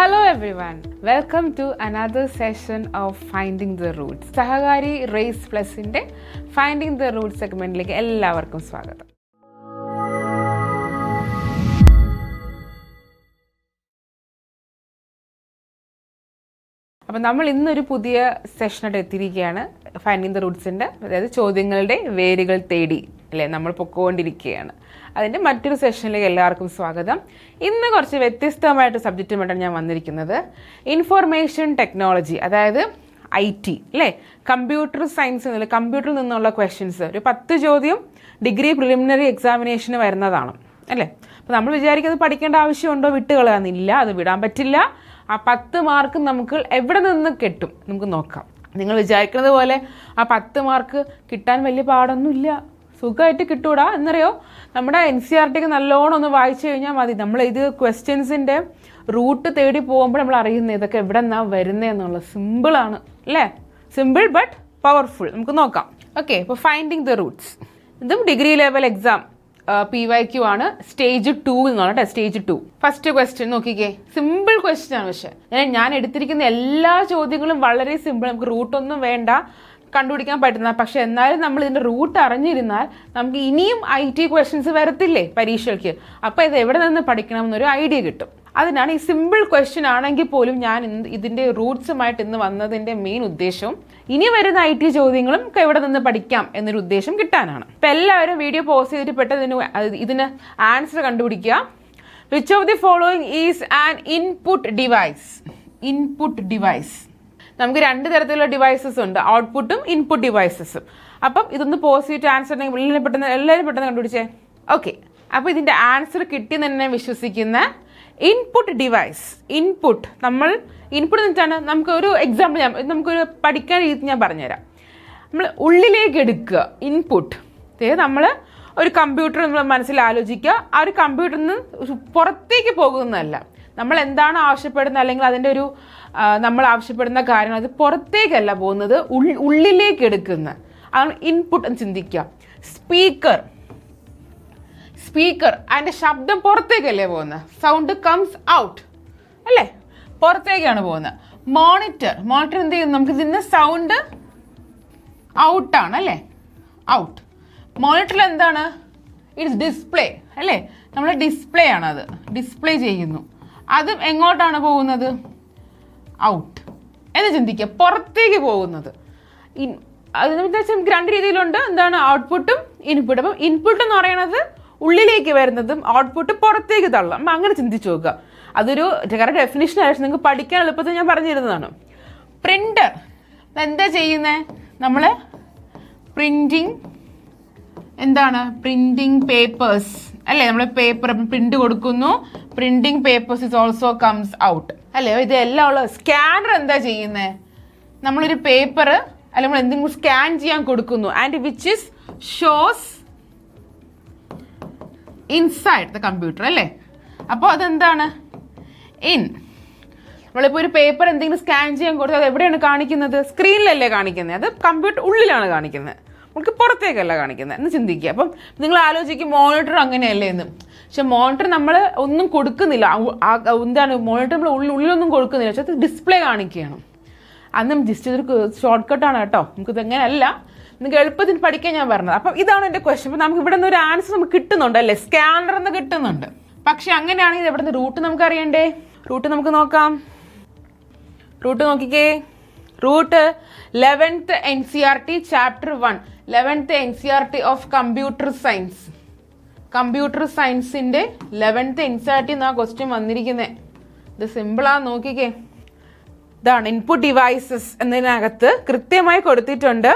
Hello everyone, welcome to another session of Finding the Roots. Sahagari Race Plus inde Finding the Roots segmentlekku എല്ലാവർക്കും സ്വാഗതം. അപ്പോൾ നമ്മൾ ഇന്നൊരു പുതിയ സെഷനായിട്ട് എത്തിയിരിക്കുകയാണ്. ഫൈൻഡിങ് ദ റൂട്ട്സിൻ്റെ, അതായത് ചോദ്യങ്ങളുടെ വേരുകൾ തേടി അല്ലേ നമ്മൾ പൊക്കോണ്ടിരിക്കുകയാണ്. അതിൻ്റെ മറ്റൊരു സെഷനിലേക്ക് എല്ലാവർക്കും സ്വാഗതം. ഇന്ന് കുറച്ച് വ്യത്യസ്തമായിട്ട് സബ്ജക്റ്റുമായിട്ടാണ് ഞാൻ വന്നിരിക്കുന്നത്. ഇൻഫോർമേഷൻ ടെക്നോളജി, അതായത് IT അല്ലേ, കമ്പ്യൂട്ടർ സയൻസ് എന്നുള്ള കമ്പ്യൂട്ടറിൽ നിന്നുള്ള ക്വസ്റ്റ്യൻസ് ഒരു 10 ചോദ്യം ഡിഗ്രി പ്രിലിമിനറി എക്സാമിനേഷന് വരുന്നതാണ് അല്ലേ. അപ്പോൾ നമ്മൾ വിചാരിക്കുന്നത് പഠിക്കേണ്ട ആവശ്യമുണ്ടോ, വിട്ടുകളയാന്നില്ല, അത് വിടാൻ പറ്റില്ല. ആ 10 മാർക്ക് നമുക്ക് എവിടെ നിന്ന് കിട്ടും നമുക്ക് നോക്കാം. നിങ്ങൾ വിചാരിക്കുന്നത് പോലെ ആ 10 മാർക്ക് കിട്ടാൻ വലിയ പാടൊന്നുമില്ല, സുഖമായിട്ട് കിട്ടൂടാ. എന്നറിയോ, നമ്മുടെ NCERT നല്ലോണം ഒന്ന് വായിച്ചു കഴിഞ്ഞാൽ മതി. നമ്മൾ ഇത് ക്വസ്റ്റ്യൻസിൻ്റെ റൂട്ട് തേടി പോകുമ്പോൾ നമ്മൾ അറിയുന്നത് ഇതൊക്കെ എവിടെ നിന്നാണ് വരുന്നതെന്നുള്ളത്. സിമ്പിളാണ് അല്ലേ, സിമ്പിൾ ബട്ട് പവർഫുൾ. നമുക്ക് നോക്കാം. ഓക്കെ, ഇപ്പോൾ ഫൈൻഡിങ് ദ റൂട്ട്സ്, ഇതും ഡിഗ്രി ലെവൽ എക്സാം PYQ ആണ്. സ്റ്റേജ് 2 എന്നാണ്. സ്റ്റേജ് 2 ഫസ്റ്റ് ക്വസ്റ്റ്യൻ നോക്കിക്കേ. സിമ്പിൾ ക്വസ്റ്റ്യൻ ആണ്, പക്ഷേ ഞാൻ എടുത്തിരിക്കുന്ന എല്ലാ ചോദ്യങ്ങളും വളരെ സിമ്പിൾ. നമുക്ക് റൂട്ടൊന്നും വേണ്ട, കണ്ടുപിടിക്കാൻ പറ്റുന്ന. പക്ഷെ എന്നാലും നമ്മൾ ഇതിന്റെ റൂട്ട് അറിഞ്ഞിരുന്നാൽ നമുക്ക് ഇനിയും IT ക്വസ്റ്റ്യൻസ് വരത്തില്ലേ പരീക്ഷയ്ക്ക്. അപ്പോൾ ഇത് എവിടെ നിന്ന് പഠിക്കണം എന്നൊരു ഐഡിയ കിട്ടും. അതിനാണ് ഈ സിമ്പിൾ ക്വസ്റ്റ്യൻ ആണെങ്കിൽ പോലും ഞാൻ ഇതിന്റെ റൂട്ട്സുമായിട്ട് ഇന്ന് വന്നതിന്റെ മെയിൻ ഉദ്ദേശവും ഇനി വരുന്ന IT ചോദ്യങ്ങളും എവിടെ നിന്ന് പഠിക്കാം എന്നൊരു ഉദ്ദേശം കിട്ടാനാണ്. അപ്പം എല്ലാവരും വീഡിയോ പോസ് ചെയ്തിട്ട് പെട്ടെന്ന് ഇതിന് ആൻസർ കണ്ടുപിടിക്കുക. Which of the following is an input device? Input device, നമുക്ക് 2 തരത്തിലുള്ള ഡിവൈസസ് ഉണ്ട്, ഔട്ട്പുട്ടും ഇൻപുട്ട് ഡിവൈസസും. അപ്പം ഇതൊന്ന് പോസ് ചെയ്തിട്ട് ആൻസർ എല്ലാവരും പെട്ടെന്ന് കണ്ടുപിടിച്ചേ. ഓക്കെ, അപ്പോൾ ഇതിന്റെ ആൻസർ കിട്ടിയെന്ന് തന്നെ വിശ്വസിക്കുന്ന ഇൻപുട്ട് ഡിവൈസ്. ഇൻപുട്ട്, നമ്മൾ ഇൻപുട്ട് എന്നിട്ടാണ്, നമുക്കൊരു എക്സാമ്പിൾ നമുക്കൊരു പഠിക്കാൻ രീതി ഞാൻ പറഞ്ഞുതരാം. നമ്മൾ ഉള്ളിലേക്ക് എടുക്കുക ഇൻപുട്ട്. നമ്മൾ ഒരു കമ്പ്യൂട്ടർ നമ്മൾ മനസ്സിൽ ആലോചിക്കുക. ആ ഒരു കമ്പ്യൂട്ടറിൽ നിന്ന് പുറത്തേക്ക് പോകുന്നതല്ല, നമ്മൾ എന്താണ് ആവശ്യപ്പെടുന്നത് അല്ലെങ്കിൽ അതിൻ്റെ ഒരു നമ്മൾ ആവശ്യപ്പെടുന്ന കാര്യങ്ങൾ അത് പുറത്തേക്കല്ല പോകുന്നത്, ഉള്ളിലേക്ക് എടുക്കുന്ന അതാണ് ഇൻപുട്ട് എന്ന് ചിന്തിക്കുക. സ്പീക്കർ അതിൻ്റെ ശബ്ദം പുറത്തേക്കല്ലേ പോകുന്നത്, സൗണ്ട് കംസ് ഔട്ട് അല്ലേ, പുറത്തേക്കാണ് പോകുന്നത്. മോണിറ്റർ എന്ത് ചെയ്യുന്നു, നമുക്ക് ഇതിന് സൗണ്ട് ഔട്ടാണ് അല്ലേ, ഔട്ട്. മോണിറ്ററിൽ എന്താണ്, ഇറ്റ്സ് ഡിസ്പ്ലേ അല്ലേ, നമ്മൾ ഡിസ്പ്ലേ ആണ്, അത് ഡിസ്പ്ലേ ചെയ്യുന്നു. അതും എങ്ങോട്ടാണ് പോകുന്നത്, ഔട്ട് എന്ന് ചിന്തിക്കുക, പുറത്തേക്ക് പോകുന്നത്. അതിന് നമുക്ക് 2 രീതിയിലുണ്ട്, എന്താണ് ഔട്ട്പുട്ടും ഇൻപുട്ടും. അപ്പം ഇൻപുട്ട് എന്ന് പറയുന്നത് ഉള്ളിലേക്ക് വരുന്നതും ഔട്ട്പുട്ട് പുറത്തേക്ക് തള്ളാം. അപ്പം അങ്ങനെ ചിന്തിച്ചു നോക്കുക. അതൊരു കറക്റ്റ് ഡെഫിനിഷൻ ആയിട്ട് നിങ്ങൾക്ക് പഠിക്കാൻ എളുപ്പത്തിൽ ഞാൻ പറഞ്ഞിരുന്നതാണ്. പ്രിന്റർ എന്താ ചെയ്യുന്നത്, നമ്മൾ പ്രിന്റിങ് പേപ്പേഴ്സ് അല്ലേ, നമ്മൾ പേപ്പർ പ്രിന്റ് കൊടുക്കുന്നു. Printing papers is also comes out അല്ലേ. ഇതെല്ലാം ഉള്ള സ്കാനർ എന്താ ചെയ്യുന്നത്, നമ്മളൊരു പേപ്പർ അല്ലെ നമ്മൾ എന്തെങ്കിലും സ്കാൻ ചെയ്യാൻ കൊടുക്കുന്നു. And which is shows inside the computer അല്ലേ. അപ്പോൾ അതെന്താണ്, നമ്മളിപ്പോൾ ഒരു പേപ്പർ എന്തെങ്കിലും സ്കാൻ ചെയ്യാൻ കൊടുത്താൽ അത് എവിടെയാണ് കാണിക്കുന്നത്, സ്ക്രീനിലല്ലേ കാണിക്കുന്നത്, അത് കമ്പ്യൂട്ടർ ഉള്ളിലാണ് കാണിക്കുന്നത്, നമുക്ക് പുറത്തേക്കല്ല കാണിക്കുന്നത് എന്ന് ചിന്തിക്കുക. അപ്പം നിങ്ങൾ ആലോചിക്കും മോണിറ്റർ അങ്ങനെയല്ലേ എന്ന്. പക്ഷെ മോണിറ്റർ നമ്മൾ ഒന്നും കൊടുക്കുന്നില്ല, എന്താണ് മോണിറ്റർ നമ്മൾ ഉള്ളിലൊന്നും കൊടുക്കുന്നില്ല, പക്ഷെ അത് ഡിസ്പ്ലേ കാണിക്കുകയാണ്. അന്ന് ജസ്റ്റ് ഇതൊരു ഷോർട്ട് കട്ടാണ് കേട്ടോ, നമുക്കിത് എങ്ങനെയല്ല, നിങ്ങൾക്ക് എളുപ്പത്തിന് പഠിക്കാൻ ഞാൻ പറഞ്ഞത്. അപ്പം ഇതാണ് എൻ്റെ ക്വസ്റ്റ്യൻ. അപ്പം നമുക്ക് ഇവിടെ നിന്ന് ഒരു ആൻസർ നമുക്ക് കിട്ടുന്നുണ്ട് അല്ലേ, സ്കാനർ എന്ന് കിട്ടുന്നുണ്ട്. പക്ഷെ അങ്ങനെയാണെങ്കിൽ ഇവിടെ നിന്ന് റൂട്ട് നമുക്ക് അറിയണ്ടേ. റൂട്ട് നമുക്ക് നോക്കാം. റൂട്ട് നോക്കിക്കേ. Route 11th NCERT chapter 1, 11th NCERT of computer science. Computer സയൻസിൻ്റെ 11th NCERT എന്നാ ക്വസ്റ്റ്യൻ വന്നിരിക്കുന്നത്. ഇത് സിമ്പിളാന്ന് നോക്കിക്കേ. ഇതാണ് ഇൻപുട്ട് ഡിവൈസസ് എന്നതിനകത്ത് കൃത്യമായി കൊടുത്തിട്ടുണ്ട്.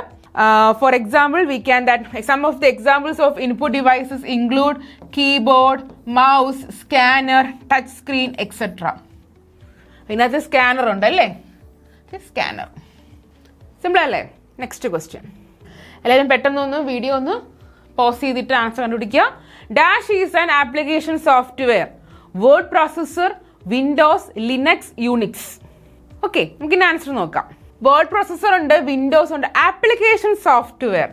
For example, we can that some of the examples of input devices include keyboard, mouse, scanner, touch screen, etc. ഇതിനകത്ത് scanner ഉണ്ടല്ലേ, സ്കാനർ. സിമ്പിൾ അല്ലേ. നെക്സ്റ്റ് ക്വസ്റ്റ്യൻ, എല്ലാവരും പെട്ടെന്ന് വീഡിയോ ഒന്ന് പോസ് ചെയ്തിട്ട് ആൻസർ കണ്ടുപിടിക്കുക. Dash is an application software, word processor, Windows, Linux, Unix. Okay, നമുക്കിനി answer നോക്കാം. വേർഡ് പ്രോസസ്സർ ഉണ്ട്, വിൻഡോസ് ഉണ്ട്, ആപ്ലിക്കേഷൻ സോഫ്റ്റ്വെയർ.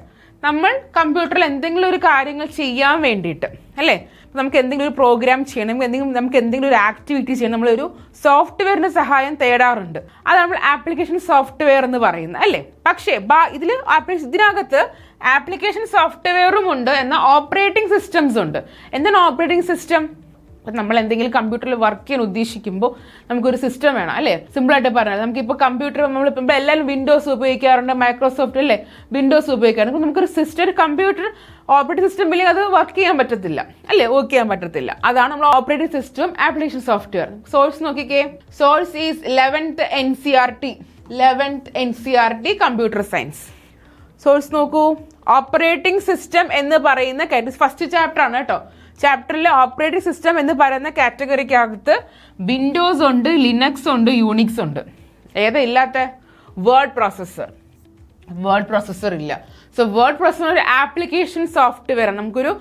നമ്മൾ കമ്പ്യൂട്ടറിൽ എന്തെങ്കിലും ഒരു കാര്യങ്ങൾ ചെയ്യാൻ വേണ്ടിയിട്ട് അല്ലേ, നമുക്ക് എന്തെങ്കിലും ഒരു പ്രോഗ്രാം ചെയ്യണം, നമുക്ക് എന്തെങ്കിലും ഒരു ആക്ടിവിറ്റി ചെയ്യണം, നമ്മളൊരു സോഫ്റ്റ്വെയറിന്റെ സഹായം തേടാറുണ്ട്. അത് നമ്മൾ ആപ്ലിക്കേഷൻ സോഫ്റ്റ്വെയർ എന്ന് പറയുന്നത് അല്ലേ. പക്ഷേ ഇതിനകത്ത് ആപ്ലിക്കേഷൻ സോഫ്റ്റ്വെയറും ഉണ്ട്, എന്നാൽ ഓപ്പറേറ്റിംഗ് സിസ്റ്റംസ് ഉണ്ട്. എന്താണ് ഓപ്പറേറ്റിംഗ് സിസ്റ്റം? നമ്മൾ എന്തെങ്കിലും കമ്പ്യൂട്ടറിൽ വർക്ക് ചെയ്യാൻ ഉദ്ദേശിക്കുമ്പോൾ നമുക്കൊരു സിസ്റ്റം വേണം അല്ലേ. സിമ്പിളായിട്ട് പറഞ്ഞാൽ നമുക്കിപ്പോൾ കമ്പ്യൂട്ടർ നമ്മളിപ്പോൾ എല്ലാവരും വിൻഡോസ് ഉപയോഗിക്കാറുണ്ട്, മൈക്രോസോഫ്റ്റ് അല്ലേ വിൻഡോസ് ഉപയോഗിക്കാറുണ്ട്. നമുക്കൊരു സിസ്റ്റം, ഒരു കമ്പ്യൂട്ടർ ഓപ്പറേറ്റിംഗ് സിസ്റ്റം ഇല്ലെങ്കിൽ അത് വർക്ക് ചെയ്യാൻ പറ്റത്തില്ല അല്ലേ, വർക്ക് ചെയ്യാൻ പറ്റത്തില്ല. അതാണ് നമ്മൾ operating system application software. Source നോക്കിക്കേ, source is 11th NCERT computer science. Source നോക്കൂ, ഓപ്പറേറ്റിംഗ് സിസ്റ്റം എന്ന് പറയുന്ന ഫസ്റ്റ് ചാപ്റ്റർ ആണ് കേട്ടോ. ചാപ്റ്ററിൽ ഓപ്പറേറ്റിംഗ് സിസ്റ്റം എന്ന് പറയുന്ന കാറ്റഗറിക്കകത്ത് വിൻഡോസ് ഉണ്ട്, ലിനക്സ് ഉണ്ട്, യൂണിക്സ് ഉണ്ട്. ഏതാ ഇല്ലാത്ത? വേർഡ് പ്രോസസ്സർ ഇല്ല. സോ വേർഡ് പ്രോസസ്സർ ഒരു ആപ്ലിക്കേഷൻ സോഫ്റ്റ്വെയർ ആണ്. നമുക്കൊരു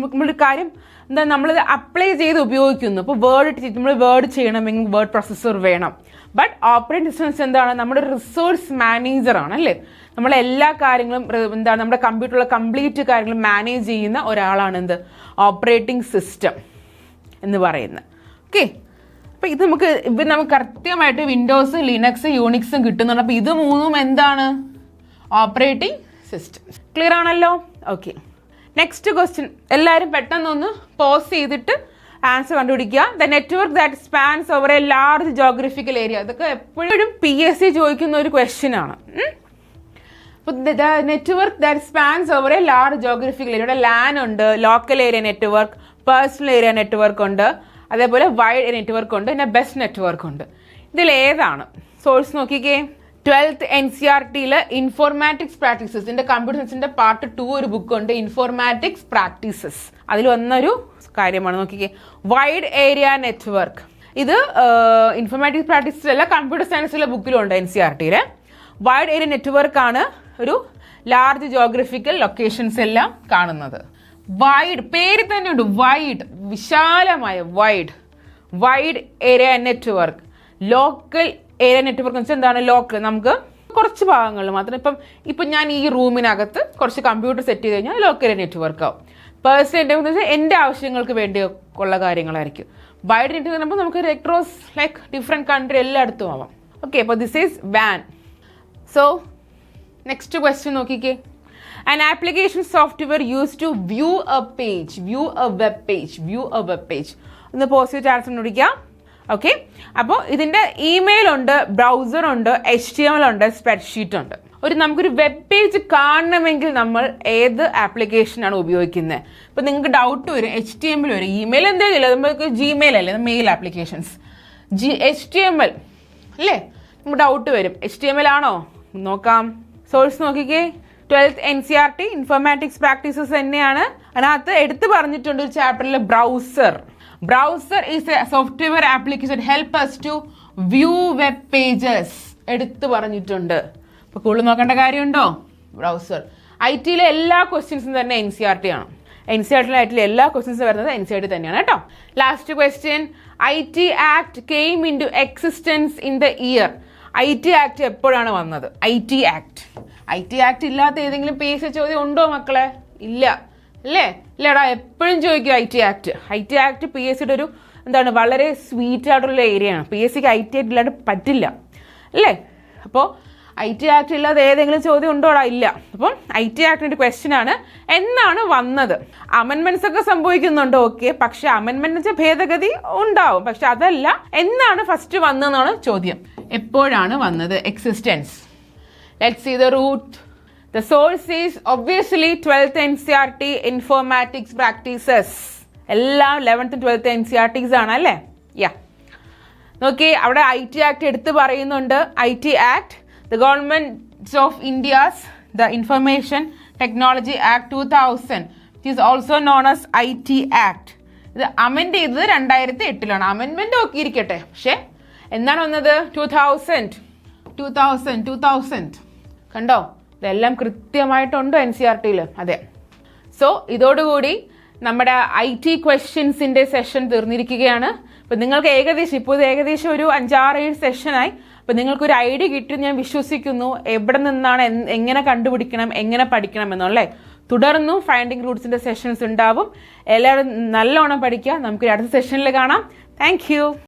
നമ്മളൊരു കാര്യം എന്താ നമ്മളിത് അപ്ലൈ ചെയ്ത് ഉപയോഗിക്കുന്നു. ഇപ്പോൾ നമ്മൾ വേർഡ് ചെയ്യണമെങ്കിൽ വേർഡ് പ്രോസസ്സർ വേണം. ബട്ട് ഓപ്പറേറ്റിംഗ് സിസ്റ്റംസ് എന്താണ്? നമ്മുടെ റിസോഴ്സ് മാനേജർ ആണ് അല്ലേ. നമ്മളെല്ലാ കാര്യങ്ങളും എന്താണ് നമ്മുടെ കമ്പ്യൂട്ടറിലെ കംപ്ലീറ്റ് കാര്യങ്ങളും മാനേജ് ചെയ്യുന്ന ഒരാളാണ് എന്ത്? ഓപ്പറേറ്റിംഗ് സിസ്റ്റം എന്ന് പറയുന്നത്. ഓക്കെ, അപ്പം ഇത് നമുക്ക് കൃത്യമായിട്ട് വിൻഡോസ്, ലിനക്സ്, യൂണിക്സും കിട്ടുന്നുണ്ട്. അപ്പം ഇത് മൂന്നും എന്താണ്? Operating system. ക്ലിയർ ആണല്ലോ? ഓക്കെ, നെക്സ്റ്റ് ക്വസ്റ്റ്യൻ എല്ലാവരും പെട്ടെന്നൊന്ന് പോസ് ചെയ്തിട്ട് ആൻസർ കണ്ടുപിടിക്കുക. The network that spans over A large geographical area. അതൊക്കെ എപ്പോഴും PSC ചോദിക്കുന്ന ഒരു ക്വസ്റ്റ്യൻ ആണ്. The network that spans over A large geographical area. ഇവിടെ LAN ഉണ്ട്, local area network, personal area network ഉണ്ട്, അതേപോലെ വൈഡ് ഏരിയ നെറ്റ്വർക്ക് ഉണ്ട്, പിന്നെ ബെസ്റ്റ് നെറ്റ്വർക്ക് ഉണ്ട്. ഇതിലേതാണ്? സോഴ്സ് നോക്കിക്കേ, 12th NCERT ഇൻഫോർമാറ്റിക്സ് പ്രാക്ടീസസ്. ഇതിന്റെ കമ്പ്യൂട്ടർ സയൻസിന്റെ പാർട്ട് 2 ഒരു ബുക്ക് ഉണ്ട്, ഇൻഫോർമാറ്റിക്സ് പ്രാക്ടീസസ്. അതിൽ വന്നൊരു കാര്യമാണ് നോക്കിക്കേ, വൈഡ് ഏരിയ നെറ്റ്വർക്ക്. ഇത് ഇൻഫോർമാറ്റിക്സ് പ്രാക്ടീസല്ല, കമ്പ്യൂട്ടർ സയൻസിലെ ബുക്കിലുണ്ട് NCERT. വൈഡ് ഏരിയ നെറ്റ്വർക്ക് ആണ് ഒരു ലാർജ് ജോഗ്രഫിക്കൽ ലൊക്കേഷൻസ് എല്ലാം കാണുന്നത്. വൈഡ്, പേര് തന്നെ ഉണ്ട്, വൈഡ്, വിശാലമായ wide area network. Local area network എന്ന് വെച്ചാൽ എന്താണ്? ലോക്കൽ, നമുക്ക് കുറച്ച് ഭാഗങ്ങളിൽ മാത്രം. ഇപ്പം ഞാൻ ഈ റൂമിനകത്ത് കുറച്ച് കമ്പ്യൂട്ടർ സെറ്റ് ചെയ്ത് കഴിഞ്ഞാൽ ലോക്കൽ ഏരിയ നെറ്റ്വർക്ക് ആവും. പേഴ്സണൽ നെറ്റ്വർക്ക് എന്ന് വെച്ചാൽ എൻ്റെ ആവശ്യങ്ങൾക്ക് വേണ്ടി ഉള്ള കാര്യങ്ങളായിരിക്കും. വൈഡ് നെറ്റ്വർക്ക് എന്ന് പറയുമ്പോൾ നമുക്ക് അക്രോസ് ലൈക്ക് ഡിഫറെൻറ്റ് കൺട്രി എല്ലായിടത്തും ആവാം. ഓക്കെ, അപ്പോൾ this is WAN. So next question നോക്കിക്കേ, an application software used to view a web page. ഒന്ന് പോസിറ്റീവ് ചാൻസ് വിളിക്കാം. ഓക്കെ, അപ്പോൾ ഇതിൻ്റെ ഇമെയിൽ ഉണ്ട്, ബ്രൗസർ ഉണ്ട്, HTML ഉണ്ട്, സ്പ്രെഡ്ഷീറ്റ് ഉണ്ട്. നമുക്കൊരു വെബ് പേജ് കാണണമെങ്കിൽ നമ്മൾ ഏത് ആപ്ലിക്കേഷനാണ് ഉപയോഗിക്കുന്നത്? ഇപ്പം നിങ്ങൾക്ക് ഡൗട്ട് വരും, HTML വരും, ഇമെയിൽ എന്തെങ്കിലും നമുക്ക് Gmail അല്ലേ, മെയിൽ ആപ്ലിക്കേഷൻസ്, HTML അല്ലേ, നമുക്ക് ഡൗട്ട് വരും. HTML ആണോ? നോക്കാം. സോഴ്സ് നോക്കിക്കേ, 12th NCERT ഇൻഫോർമാറ്റിക്സ് പ്രാക്ടീസസ് തന്നെയാണ്. അതിനകത്ത് എടുത്തു പറഞ്ഞിട്ടുണ്ട് ഒരു ചാപ്റ്ററിൽ browser is a software application help us to view web pages എടുത്തു പറഞ്ഞിട്ടുണ്ട്. അപ്പോൾ കൂടുതൽ നോക്കേണ്ട കാര്യമുണ്ടോ? ബ്രൗസർ. IT എല്ലാ ക്വസ്റ്റ്യൻസും തന്നെ NCERT ആണ്. NCERT എല്ലാ ക്വസ്റ്റ്യൻസും വരുന്നത് NCERT തന്നെയാണ് കേട്ടോ. Last question, IT Act came into existence in the year. IT Act എപ്പോഴാണ് വന്നത്? IT Act ഇല്ലാത്ത ഏതെങ്കിലും PSC ചോദ്യം ഉണ്ടോ മക്കളെ? ഇല്ല അല്ലേ? ഇല്ലടാ, എപ്പോഴും ചോദിക്കും IT Act PSCയുടെ ഒരു എന്താണ് വളരെ സ്വീറ്റ് ആയിട്ടുള്ള ഏരിയ ആണ്. PSCക്ക് IT Act ഇല്ലാണ്ട് പറ്റില്ല അല്ലേ? അപ്പോൾ IT Act ഇല്ലാതെ ഏതെങ്കിലും ചോദ്യം ഉണ്ടോടാ? ഇല്ല. അപ്പം IT Actന്റെ ക്വസ്റ്റ്യൻ ആണ്, എന്നാണ് വന്നത്? അമെൻമെന്റ്സ് ഒക്കെ സംഭവിക്കുന്നുണ്ടോ? ഓക്കെ, പക്ഷെ അമെൻമെന്റ് ഭേദഗതി ഉണ്ടാവും, പക്ഷെ അതല്ല, എന്നാണ് ഫസ്റ്റ് വന്നതെന്നാണ് ചോദ്യം. എപ്പോഴാണ് വന്നത്? Existence. Let's see the root. The source is obviously 12th NCERT Informatics Practices. എല്ലാം 11th 12th NCERTs ആണ് അല്ലേ? നോക്കി, അവിടെ IT Act എടുത്ത് പറയുന്നുണ്ട്. IT Act, the Government of India's the Information Technology Act 2000, which is also known as IT Act. ഇത് amend ചെയ്തത് 2008 അമെൻമെന്റ് ഒക്കെ ഇരിക്കട്ടെ, പക്ഷെ എന്നാണ് വന്നത്? 2000 കണ്ടോ? ഇതെല്ലാം കൃത്യമായിട്ടുണ്ട് NCERT. അതെ. സോ ഇതോടുകൂടി നമ്മുടെ IT ക്വസ്റ്റ്യൻസിൻ്റെ സെഷൻ തീർന്നിരിക്കുകയാണ്. അപ്പം നിങ്ങൾക്ക് ഇപ്പോൾ ഇത് ഏകദേശം ഒരു 5-6-7 സെഷനായി. അപ്പം നിങ്ങൾക്കൊരു ഐഡിയ കിട്ടി ഞാൻ വിശ്വസിക്കുന്നു, എവിടെ നിന്നാണ് എങ്ങനെ കണ്ടുപിടിക്കണം, എങ്ങനെ പഠിക്കണം എന്നല്ലേ. തുടർന്നും ഫൈൻഡിങ് റൂട്ട്സിൻ്റെ സെഷൻസ് ഉണ്ടാവും. എല്ലാവരും നല്ലോണം പഠിക്കുക. നമുക്ക് അടുത്ത സെഷനിൽ കാണാം. താങ്ക്